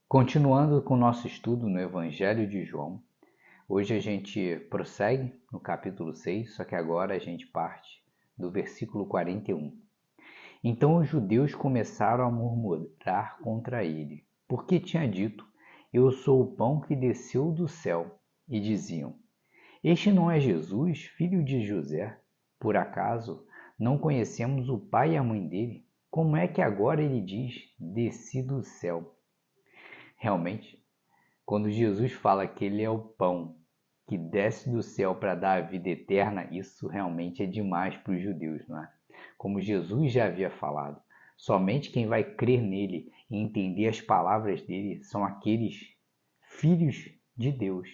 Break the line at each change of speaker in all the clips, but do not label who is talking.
Continuando com o nosso estudo no Evangelho de João, hoje a gente prossegue no capítulo 6, só que agora a gente parte do versículo 41. Então os judeus começaram a murmurar contra ele, porque tinha dito: Eu sou o pão que desceu do céu. E diziam: Este não é Jesus, filho de José? Por acaso não conhecemos o pai e a mãe dele? Como é que agora ele diz: Desci do céu? Realmente, quando Jesus fala que ele é o pão que desce do céu para dar a vida eterna, isso realmente é demais para os judeus, não é? Como Jesus já havia falado, somente quem vai crer nele e entender as palavras dele são aqueles filhos de Deus,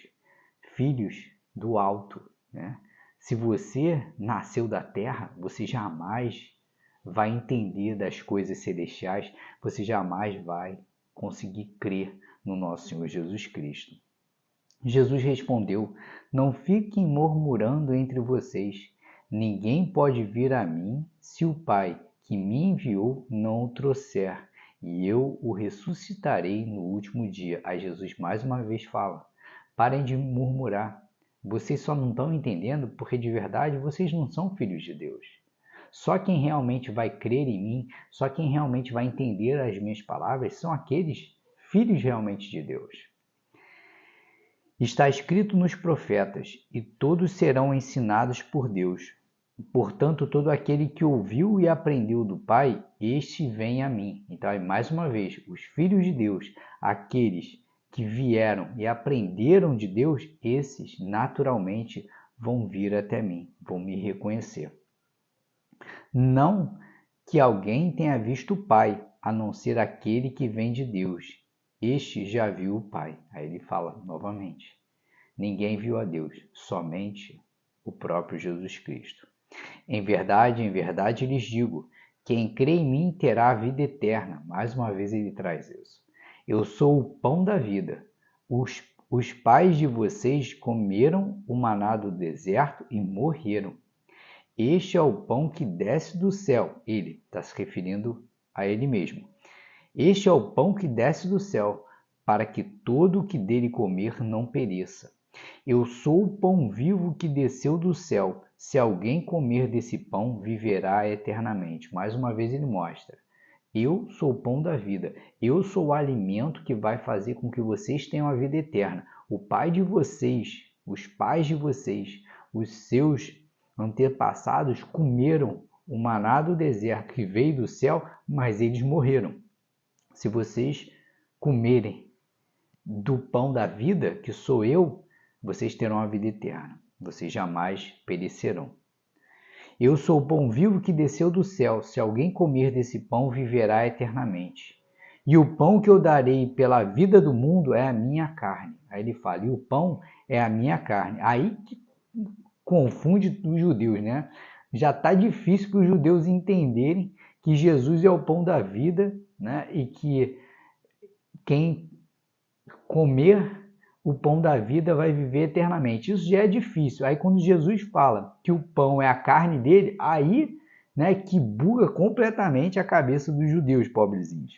filhos do alto, né? Se você nasceu da terra, você jamais vai entender das coisas celestiais, você jamais vai conseguir crer no nosso Senhor Jesus Cristo. Jesus respondeu: Não fiquem murmurando entre vocês. Ninguém pode vir a mim se o Pai que me enviou não o trouxer, e eu o ressuscitarei no último dia. Aí Jesus mais uma vez fala: Parem de murmurar. Vocês só não estão entendendo porque de verdade vocês não são filhos de Deus. Só quem realmente vai crer em mim, só quem realmente vai entender as minhas palavras são aqueles filhos realmente de Deus. Está escrito nos profetas, e todos serão ensinados por Deus. Portanto, todo aquele que ouviu e aprendeu do Pai, este vem a mim. Então, mais uma vez, os filhos de Deus, aqueles que vieram e aprenderam de Deus, esses naturalmente vão vir até mim, vão me reconhecer. Não que alguém tenha visto o Pai, a não ser aquele que vem de Deus. Este já viu o Pai. Aí ele fala novamente. Ninguém viu a Deus, somente o próprio Jesus Cristo. Em verdade lhes digo, quem crê em mim terá a vida eterna. Mais uma vez ele traz isso. Eu sou o pão da vida. Os pais de vocês comeram o maná do deserto e morreram. Este é o pão que desce do céu. Ele está se referindo a ele mesmo. Este é o pão que desce do céu, para que todo o que dele comer não pereça. Eu sou o pão vivo que desceu do céu. Se alguém comer desse pão, viverá eternamente. Mais uma vez ele mostra. Eu sou o pão da vida. Eu sou o alimento que vai fazer com que vocês tenham a vida eterna. O pai de vocês, os pais de vocês, os seus antepassados comeram o maná do deserto que veio do céu, mas eles morreram. Se vocês comerem do pão da vida, que sou eu, vocês terão a vida eterna. Vocês jamais perecerão. Eu sou o pão vivo que desceu do céu. Se alguém comer desse pão, viverá eternamente. E o pão que eu darei pela vida do mundo é a minha carne. Aí ele fala, e o pão é a minha carne. Aí que confunde os judeus, né? Já está difícil para os judeus entenderem que Jesus é o pão da vida, né? E que quem comer o pão da vida vai viver eternamente. Isso já é difícil. Aí quando Jesus fala que o pão é a carne dele, aí, né, que buga completamente a cabeça dos judeus, pobrezinhos.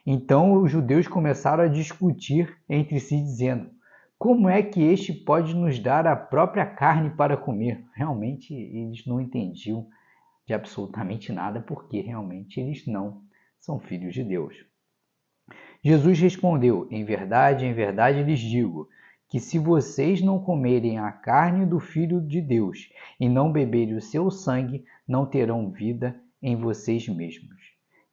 Então os judeus começaram a discutir entre si, dizendo: como é que este pode nos dar a própria carne para comer? Realmente eles não entendiam de absolutamente nada, porque realmente eles não são filhos de Deus. Jesus respondeu: em verdade lhes digo, que se vocês não comerem a carne do Filho de Deus e não beberem o seu sangue, não terão vida em vocês mesmos.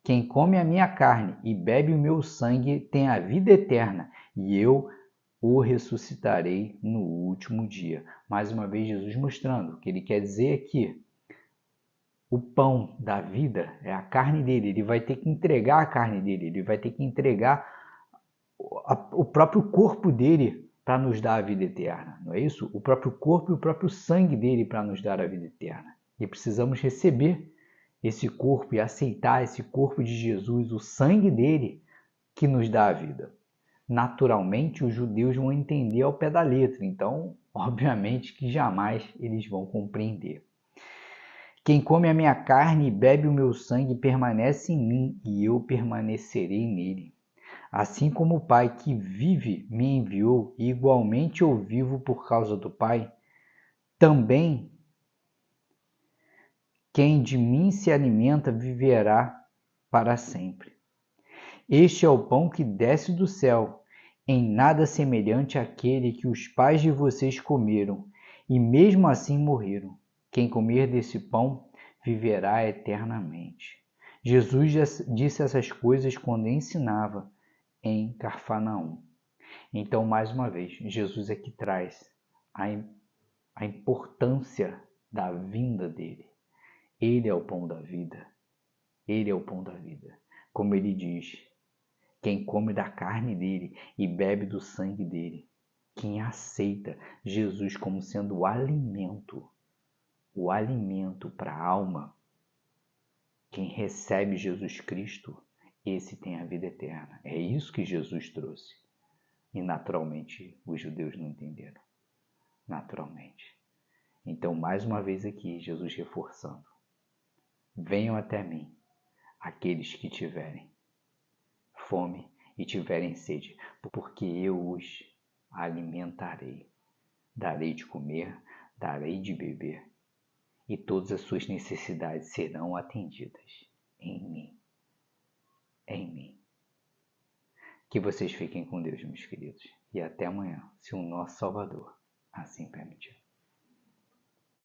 Quem come a minha carne e bebe o meu sangue tem a vida eterna, e eu o ressuscitarei no último dia. Mais uma vez, Jesus mostrando o que ele quer dizer aqui. O pão da vida é a carne dele, ele vai ter que entregar a carne dele, ele vai ter que entregar o próprio corpo dele para nos dar a vida eterna, não é isso? O próprio corpo e o próprio sangue dele para nos dar a vida eterna. E precisamos receber esse corpo e aceitar esse corpo de Jesus, o sangue dele que nos dá a vida. Naturalmente, os judeus vão entender ao pé da letra, então, obviamente que jamais eles vão compreender. Quem come a minha carne e bebe o meu sangue permanece em mim e eu permanecerei nele. Assim como o Pai que vive me enviou, e igualmente eu vivo por causa do Pai, também quem de mim se alimenta viverá para sempre. Este é o pão que desce do céu, em nada semelhante àquele que os pais de vocês comeram, e mesmo assim morreram. Quem comer desse pão viverá eternamente. Jesus já disse essas coisas quando ensinava em Cafarnaum. Então, mais uma vez, Jesus aqui traz a importância da vinda dele. Ele é o pão da vida. Ele é o pão da vida. Como ele diz, quem come da carne dele e bebe do sangue dele, quem aceita Jesus como sendo o alimento para a alma, quem recebe Jesus Cristo, esse tem a vida eterna. É isso que Jesus trouxe. E naturalmente os judeus não entenderam. Naturalmente. Então, mais uma vez aqui, Jesus reforçando. Venham até mim aqueles que tiverem fome e tiverem sede, porque eu os alimentarei. Darei de comer, darei de beber, e todas as suas necessidades serão atendidas em mim. Em mim. Que vocês fiquem com Deus, meus queridos, e até amanhã, se o nosso Salvador assim permitir.